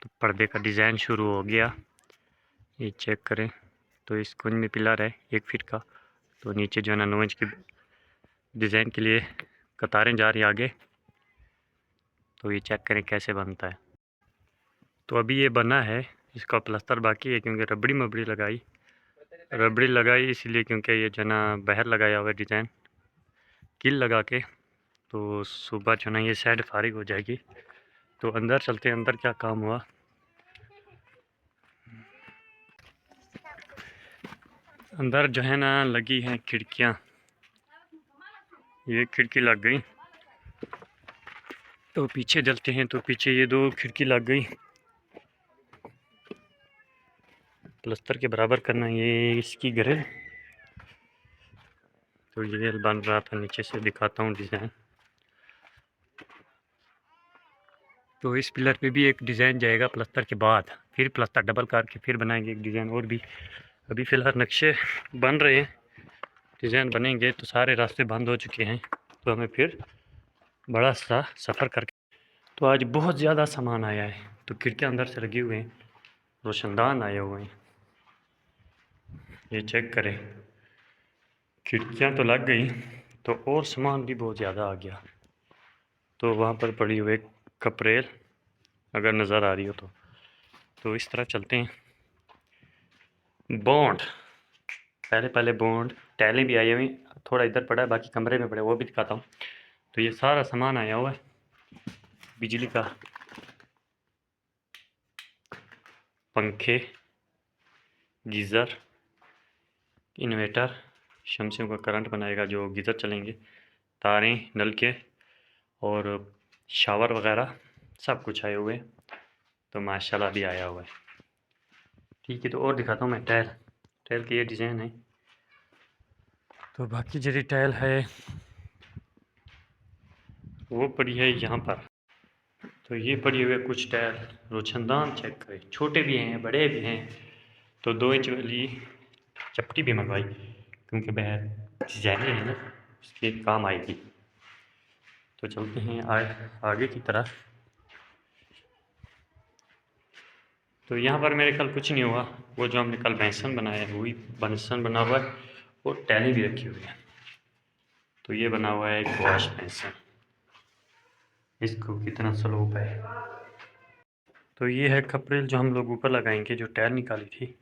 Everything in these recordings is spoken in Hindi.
तो पर्दे का डिज़ाइन शुरू हो गया। ये चेक करें तो इस कुंज में पिलर है 1 फीट का, तो नीचे जो है ना 9 इंच की डिज़ाइन के लिए कतारें जा रही आगे। तो ये चेक करें कैसे बनता है। तो अभी ये बना है, इसका प्लास्टर बाकी है क्योंकि रबड़ी लगाई इसलिए क्योंकि ये जो है ना बाहर लगाया हुआ है डिज़ाइन कील लगा के। तो सुबह जो है ना ये साइड फारिग हो जाएगी। तो अंदर चलते हैं, अंदर क्या काम हुआ। अंदर जो है ना लगी हैं खिड़कियाँ, ये खिड़की लग गई। तो पीछे चलते हैं, तो पीछे ये 2 खिड़की लग गई। प्लस्तर के बराबर करना ये इसकी ग्रिल। तो ये बन रहा था, नीचे से दिखाता हूँ डिज़ाइन। तो इस पिलर पे भी एक डिज़ाइन जाएगा प्लस्तर के बाद, फिर प्लस्तर डबल करके फिर बनाएंगे एक डिज़ाइन और भी। अभी फ़िलहाल नक्शे बन रहे हैं, डिज़ाइन बनेंगे तो सारे रास्ते बंद हो चुके हैं। तो हमें फिर बड़ा सा सफ़र करके, तो आज बहुत ज़्यादा सामान आया है। तो खिड़कियाँ अंदर से लगी हुए हैं, रोशनदान आए हुए हैं, ये चेक करें। खिड़कियाँ तो लग गई, तो और सामान भी बहुत ज़्यादा आ गया। तो वहाँ पर पड़ी हुई कपरेल अगर नज़र आ रही हो तो इस तरह चलते हैं। बॉन्ड पहले बॉन्ड टैलें भी आई हुई, थोड़ा इधर पड़ा है, बाकी कमरे में पड़ा है, वो भी दिखाता हूँ। तो ये सारा सामान आया हुआ है, बिजली का, पंखे, गीज़र, इन्वर्टर, शमसियों का करंट बनाएगा जो गीज़र चलेंगे, तारें, नलके और शावर वगैरह सब कुछ आए हुए हैं। तो माशाल्लाह भी आया हुआ है। ठीक है, तो और दिखाता हूँ मैं टाइल की ये डिज़ाइन है। तो बाकी जो टाइल है वो पड़ी है यहाँ पर। तो ये पड़ी हुई है कुछ टाइल, रोशनदान चेक करें, छोटे भी हैं बड़े भी हैं। तो 2 इंच वाली चपटी भी मंगवाई क्योंकि बाहर डिजाइन है ना, उसके काम आएगी। तो चलते हैं आगे की तरफ। तो यहाँ पर मेरे कल कुछ नहीं हुआ, वो जो हमने कल बेसन बनाया है वही बेसन बना हुआ है और टैली भी रखी हुई है। तो ये बना हुआ है एक वॉश बेसन, इसको कितना स्लोप है। तो ये है कपड़े जो हम लोग ऊपर लगाएंगे, जो टायर निकाली थी।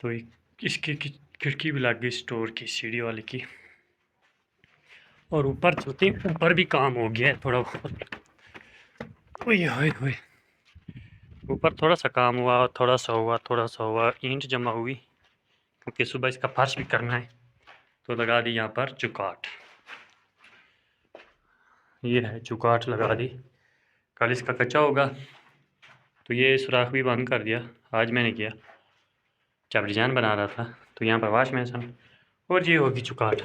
तो इसकी खिड़की भी लग गई स्टोर की, सीढ़ी वाली की। और ऊपर चलते, ऊपर भी काम हो गया है थोड़ा बहुत। ऊपर थोड़ा सा काम हुआ, थोड़ा सा हुआ, ईंट जमा हुई क्योंकि सुबह इसका फर्श भी करना है। तो लगा दी यहाँ पर चुकाट, ये है चुकाट लगा दी। कल इसका कच्चा होगा, तो ये सुराख भी बंद कर दिया आज मैंने किया जब डिजाइन बना रहा था। तो यहाँ पर वाश बेसन और ये होगी चुकाट,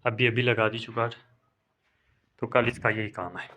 अभी लगा दी चुकाट। तो कल इसका यही काम है।